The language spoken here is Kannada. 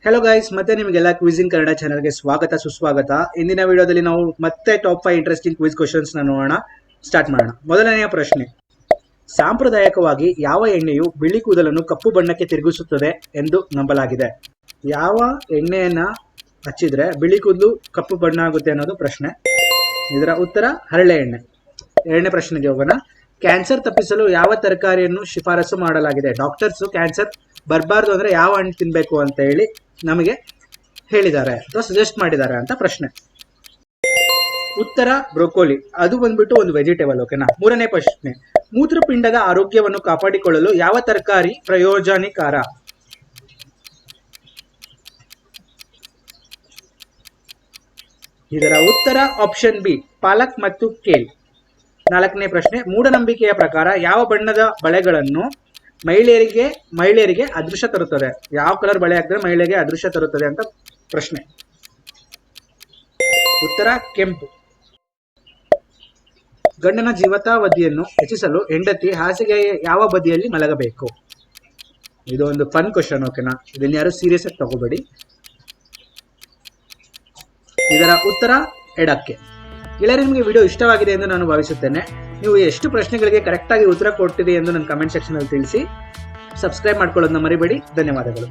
ಹಲೋ ಗೈಸ್, ಮತ್ತೆ ನಿಮಗೆಲ್ಲ ಕ್ವಿಜಿಂಗ್ ಕನ್ನಡ ಚಾನಲ್ಗೆ ಸ್ವಾಗತ ಸುಸ್ವಾಗತ. ಇಂದಿನ ವಿಡಿಯೋದಲ್ಲಿ ನಾವು ಮತ್ತೆ ಟಾಪ್ 5 ಇಂಟ್ರೆಸ್ಟಿಂಗ್ ಕ್ವಿಜ್ ಕ್ವಶನ್ಸ್ ನೋಡೋಣ. ಸ್ಟಾರ್ಟ್ ಮಾಡೋಣ. ಮೊದಲನೆಯ ಪ್ರಶ್ನೆ, ಸಾಂಪ್ರದಾಯಿಕವಾಗಿ ಯಾವ ಎಣ್ಣೆಯು ಬಿಳಿ ಕೂದಲನ್ನು ಕಪ್ಪು ಬಣ್ಣಕ್ಕೆ ತಿರುಗಿಸುತ್ತದೆ ಎಂದು ನಂಬಲಾಗಿದೆ? ಯಾವ ಎಣ್ಣೆಯನ್ನ ಹಚ್ಚಿದ್ರೆ ಬಿಳಿ ಕೂದಲು ಕಪ್ಪು ಬಣ್ಣ ಆಗುತ್ತೆ ಅನ್ನೋದು ಪ್ರಶ್ನೆ. ಇದರ ಉತ್ತರ ಹರಳೆ ಎಣ್ಣೆ. ಎರಡನೇ ಪ್ರಶ್ನೆಗೆ ಹೋಗೋಣ. ಕ್ಯಾನ್ಸರ್ ತಪ್ಪಿಸಲು ಯಾವ ತರಕಾರಿಯನ್ನು ಶಿಫಾರಸು ಮಾಡಲಾಗಿದೆ? ಡಾಕ್ಟರ್ಸ್ ಕ್ಯಾನ್ಸರ್ ಬರಬಾರ್ದು ಅಂದ್ರೆ ಯಾವ ಹಣ್ಣು ತಿನ್ಬೇಕು ಅಂತ ಹೇಳಿ ನಮಗೆ ಹೇಳಿದ್ದಾರೆ ಅಥವಾ ಸಜೆಸ್ಟ್ ಮಾಡಿದ್ದಾರೆ ಅಂತ ಪ್ರಶ್ನೆ. ಉತ್ತರ ಬ್ರೊಕೋಲಿ. ಅದು ಬಂದ್ಬಿಟ್ಟು ಒಂದು ವೆಜಿಟೇಬಲ್. ಓಕೆನಾ. ಮೂರನೇ ಪ್ರಶ್ನೆ, ಮೂತ್ರಪಿಂಡದ ಆರೋಗ್ಯವನ್ನು ಕಾಪಾಡಿಕೊಳ್ಳಲು ಯಾವ ತರಕಾರಿ ಪ್ರಯೋಜನಕಾರ? ಇದರ ಉತ್ತರ ಆಪ್ಷನ್ ಬಿ, ಪಾಲಕ್ ಮತ್ತು ಕೇಲ್. ನಾಲ್ಕನೇ ಪ್ರಶ್ನೆ, ಮೂಢನಂಬಿಕೆಯ ಪ್ರಕಾರ ಯಾವ ಬಣ್ಣದ ಬಳೆಗಳನ್ನು ಮಹಿಳೆಯರಿಗೆ ಅದೃಶ್ಯ ತರುತ್ತದೆ? ಯಾವ ಕಲರ್ ಬಳೆ ಹಾಕಿದ್ರೆ ಮಹಿಳೆಗೆ ಅದೃಶ್ಯ ತರುತ್ತದೆ ಅಂತ ಪ್ರಶ್ನೆ. ಉತ್ತರ ಕೆಂಪು. ಗಂಡನ ಜೀವಿತಾವಧಿಯನ್ನು ಹೆಚ್ಚಿಸಲು ಹೆಂಡತಿ ಹಾಸಿಗೆಯ ಯಾವ ಬದಿಯಲ್ಲಿ ಮಲಗಬೇಕು? ಇದು ಒಂದು ಫನ್ ಕ್ವಶನ್. ಓಕೆನಾ. ಇದನ್ನ ಯಾರು ಸೀರಿಯಸ್ ಆಗಿ ತಗೋಬೇಡಿ. ಇದರ ಉತ್ತರ ಎಡಕ್ಕೆ. ಗೆಳೆಯರೆ, ನಿಮಗೆ ವಿಡಿಯೋ ಇಷ್ಟವಾಗಿದೆ ಎಂದು ನಾನು ಭಾವಿಸುತ್ತೇನೆ. ನೀವು ಎಷ್ಟು ಪ್ರಶ್ನೆಗಳಿಗೆ ಕರೆಕ್ಟಾಗಿ ಉತ್ತರ ಕೊಟ್ಟಿದೆ ಎಂದು ನನ್ನ ಕಮೆಂಟ್ ಸೆಕ್ಷನ್ ಅಲ್ಲಿ ತಿಳಿಸಿ. ಸಬ್ಸ್ಕ್ರೈಬ್ ಮಾಡ್ಕೊಳ್ಳೋದನ್ನ ಮರಿಬೇಡಿ. ಧನ್ಯವಾದಗಳು.